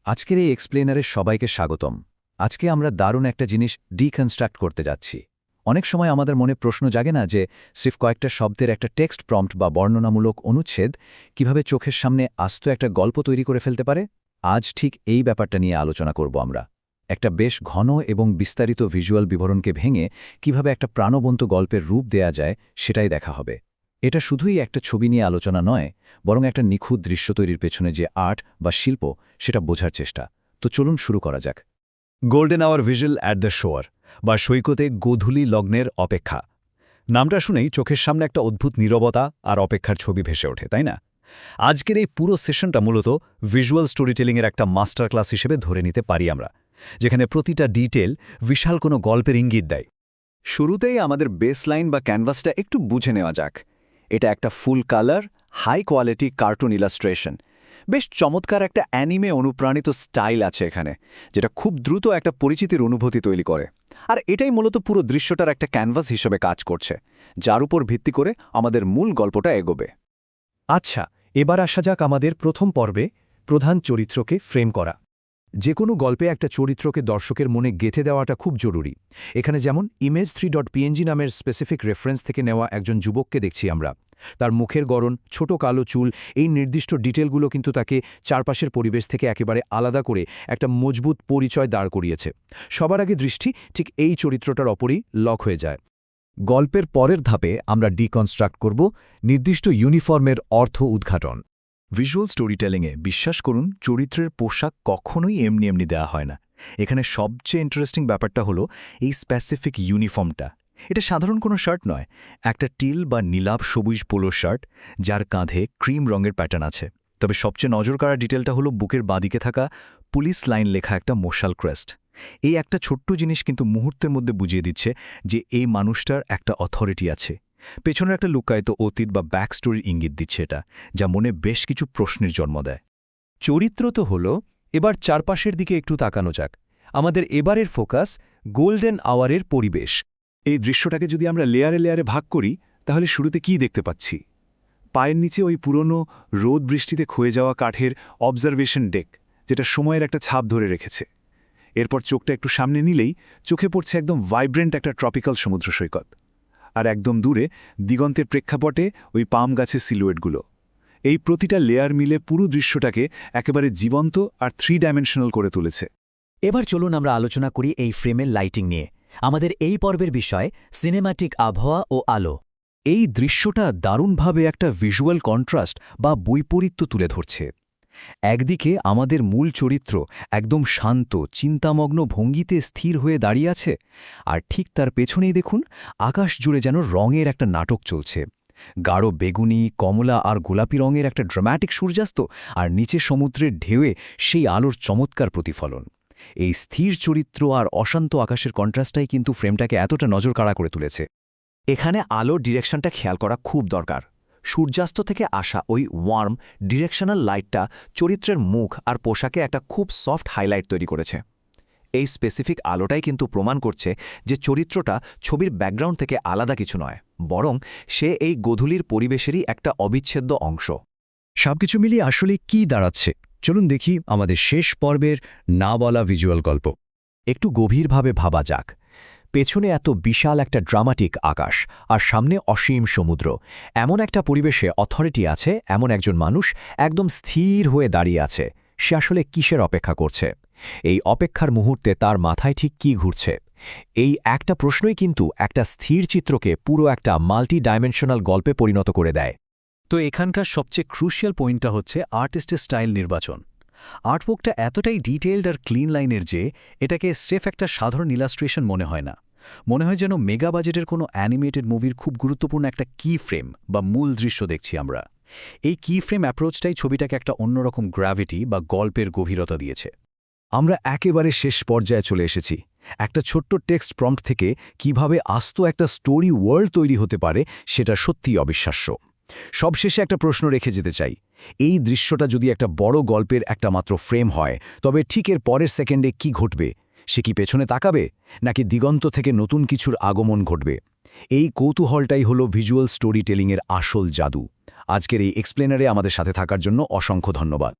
আজকের এই এক্সপ্লেনারে সবাইকে স্বাগতম। আজকে আমরা দারুণ একটা জিনিস ডিকনস্ট্রাক্ট করতে যাচ্ছি। অনেক সময় আমাদের মনে প্রশ্ন জাগে না যে সিফ কয়েকটা শব্দের একটা টেক্সট প্রম্পট বা বর্ণনামূলক অনুচ্ছেদ কিভাবে চোখের সামনে আস্ত একটা গল্প তৈরি করে ফেলতে পারে। আজ ঠিক এই ব্যাপারটা নিয়ে আলোচনা করব আমরা। একটা বেশ ঘন এবং বিস্তারিত ভিজুয়াল বিবরণকে ভেঙে কিভাবে একটা প্রাণবন্ত গল্পের রূপ দেয়া যায় সেটাই দেখা হবে। এটা শুধুই একটা ছবি নিয়ে আলোচনা নয়, বরং একটা নিখুঁত দৃশ্য তৈরির পেছনে যে আর্ট বা শিল্প সেটা বোঝার চেষ্টা। তো চলুন শুরু করা যাক। Golden hour visual at the shore বা সৈকতে গোধূলি লগ্নের অপেক্ষা। নামটা শুনেই চোখের সামনে একটা অদ্ভুত নীরবতা আর অপেক্ষার ছবি ভেসে ওঠে, তাই না? আজকের এই পুরো সেশনটা মূলত ভিজুয়াল স্টোরিটেলিংয়ের একটা মাস্টার ক্লাস হিসেবে ধরে নিতে পারি আমরা, যেখানে প্রতিটা ডিটেল বিশাল কোনো গল্পের ইঙ্গিত দেয়। শুরুতেই আমাদের বেসলাইন বা ক্যানভাসটা একটু বুঝে নেওয়া যাক। এটা একটা full colour, high quality cartoon illustration. বেশ চমৎকার একটা অ্যানিমে অনুপ্রাণিত স্টাইল আছে এখানে, যেটা খুব দ্রুত একটা পরিচিতির অনুভূতি তৈরি করে। আর এটাই মূলত পুরো দৃশ্যটার একটা ক্যানভাস হিসেবে কাজ করছে, যার উপর ভিত্তি করে আমাদের মূল গল্পটা এগোবে। আচ্ছা, এবার আসা যাক আমাদের প্রথম পর্বে, প্রধান চরিত্রকে ফ্রেম করা। যে কোনো গল্পে একটা চরিত্রকে দর্শকের মনে গেঁথে দেওয়াটা খুব জরুরি। এখানে যেমন image3.png নামের স্পেসিফিক রেফারেন্স থেকে নেওয়া একজন যুবককে দেখছি আমরা। তার মুখের গড়ন, ছোট কালো চুল, এই নির্দিষ্ট ডিটেলগুলো কিন্তু তাকে চারপাশের পরিবেশ থেকে একেবারে আলাদা করে একটা মজবুত পরিচয় দাঁড় করিয়েছে। সবার আগে দৃষ্টি ঠিক এই চরিত্রটার ওপরই লক হয়ে যায়। গল্পের পরের ধাপে আমরা ডিকনস্ট্রাক্ট করব নির্দিষ্ট ইউনিফর্মের অর্থ উদ্ঘাটন। ভিজুয়াল স্টোরিটেলিংয়ে বিশ্বাস করুন, চরিত্রের পোশাক কখনোই এমনি এমনি দেওয়া হয় না। এখানে সবচেয়ে ইন্টারেস্টিং ব্যাপারটা হলো এই স্পেসিফিক ইউনিফর্মটা। এটা সাধারণ কোনো শার্ট নয়, একটা টিল বা নীলাভ সবুজ পোলো শার্ট, যার কাঁধে ক্রিম রঙের প্যাটার্ন আছে। তবে সবচেয়ে নজর কাড়া ডিটেলটা হলো বুকের বাঁদিকে থাকা পুলিশ লাইন লেখা একটা মশাল ক্রেস্ট। এই একটা ছোট্ট জিনিস কিন্তু মুহূর্তের মধ্যে বুঝিয়ে দিচ্ছে যে এই মানুষটার একটা অথরিটি আছে। পেছনের একটা লুকায়িত অতীত বা ব্যাক স্টোরির ইঙ্গিত দিচ্ছে এটা, যা মনে বেশ কিছু প্রশ্নের জন্ম দেয়। চরিত্র তো হলো, এবার চারপাশের দিকে একটু তাকানো যাক। আমাদের এবারের ফোকাস গোল্ডেন আওয়ারের পরিবেশ। এই দৃশ্যটাকে যদি আমরা লেয়ারে লেয়ারে ভাগ করি, তাহলে শুরুতে কি দেখতে পাচ্ছি? পায়ের নিচে ওই পুরনো রোদ বৃষ্টিতে ক্ষয়ে যাওয়া কাঠের অবজারভেশন ডেক, যেটা সময়ের একটা ছাপ ধরে রেখেছে। এরপর চোখটা একটু সামনে নিলেই চোখে পড়ছে একদম ভাইব্রেন্ট একটা ট্রপিক্যাল সমুদ্র সৈকত। আর একদম দূরে দিগন্তের প্রেক্ষাপটে ওই পাম গাছের সিলুয়েটগুলো। এই প্রতিটা লেয়ার মিলে পুরো দৃশ্যটাকে একেবারে জীবন্ত আর 3 ডাইমেনশনাল করে তুলেছে। এবার চলুন আমরা আলোচনা করি এই ফ্রেমের লাইটিং নিয়ে। আমাদের এই পর্বের বিষয় সিনেম্যাটিক আবহাওয়া ও আলো। এই দৃশ্যটা দারুণভাবে একটা ভিজুয়াল কন্ট্রাস্ট বা বৈপরীত্য তুলে ধরছে। একদিকে আমাদের মূল চরিত্র একদম শান্ত, চিন্তামগ্ন ভঙ্গিতে স্থির হয়ে দাঁড়িয়ে আছে, আর ঠিক তার পেছনেই দেখুন আকাশ জুড়ে যেন রঙের একটা নাটক চলছে। গাঢ় বেগুনি, কমলা আর গোলাপি রঙের একটা ড্রামাটিক সূর্যাস্ত, আর নিচে সমুদ্রের ঢেউয়ে সেই আলোর চমৎকার প্রতিফলন। এই স্থির চরিত্র আর অশান্ত আকাশের কন্ট্রাস্টটাই কিন্তু ফ্রেমটাকে এতটা নজরকাড়া করে তুলেছে। এখানে আলোর ডিরেকশনটা খেয়াল করা খুব দরকার। সূর্যাস্ত থেকে আসা ওই ওয়ার্ম ডিরেকশনাল লাইটটা চরিত্রের মুখ আর পোশাকে একটা খুব সফট হাইলাইট তৈরি করেছে। এই স্পেসিফিক আলোটাই কিন্তু প্রমাণ করছে যে চরিত্রটা ছবির ব্যাকগ্রাউন্ড থেকে আলাদা কিছু নয়, বরং সে এই গোধূলির পরিবেশেরই একটা অবিচ্ছেদ্য অংশ। সবকিছু মিলিয়ে আসলে কি দাঁড়াচ্ছে, চলুন দেখি আমাদের শেষ পর্বের না বলা ভিজুয়াল গল্প। একটু গভীরভাবে ভাবা যাক। পেছনে এত বিশাল একটা ড্রামাটিক আকাশ, আর সামনে অসীম সমুদ্র। এমন একটা পরিবেশে অথরিটি আছে, এমন একজন মানুষ একদম স্থির হয়ে দাঁড়িয়ে আছে। সে আসলে কিসের অপেক্ষা করছে? এই অপেক্ষার মুহূর্তে তার মাথায় ঠিক কি ঘুরছে? এই একটা প্রশ্নই কিন্তু একটা স্থির চিত্রকে পুরো একটা মাল্টি ডাইমেনশনাল গল্পে পরিণত করে দেয়। তো এখানকার সবচেয়ে ক্রুশিয়াল পয়েন্টটা হচ্ছে আর্টিস্টের স্টাইল নির্বাচন। আর্টওয়ার্কটা এতটাই ডিটেইলড আর ক্লিন লাইনের যে এটাকে স্রেফ একটা সাধারণ ইলাস্ট্রেশন মনে হয় না। মনে হয় যেন মেগা বাজেটের কোনো অ্যানিমেটেড মুভির খুব গুরুত্বপূর্ণ একটা কি ফ্রেম বা মূল দৃশ্য দেখছি আমরা। এই কি ফ্রেম অ্যাপ্রোচটাই ছবিটাকে একটা অন্যরকম গ্র্যাভিটি বা গল্পের গভীরতা দিয়েছে। আমরা একেবারে শেষ পর্যায়ে চলে এসেছি। একটা ছোট্ট টেক্সট প্রম্পট থেকে কিভাবে আস্ত একটা স্টোরি ওয়ার্ল্ড তৈরি হতে পারে সেটা সত্যিই অবিশ্বাস্য। সবশেষে একটা প্রশ্ন রেখে যেতে চাই। এই দৃশ্যটা যদি একটা বড় গল্পের একটা মাত্র ফ্রেম হয়, তবে ঠিক এর পরের সেকেন্ডে কি ঘটবে? সে কি পেছনে তাকাবে, নাকি দিগন্ত থেকে নতুন কিছুর আগমন ঘটবে? এই কৌতূহলটাই হলো ভিজুয়াল স্টোরি টেলিংয়ের আসল জাদু। আজকের এই এক্সপ্লেনারে আমাদের সাথে থাকার জন্য অসংখ্য ধন্যবাদ।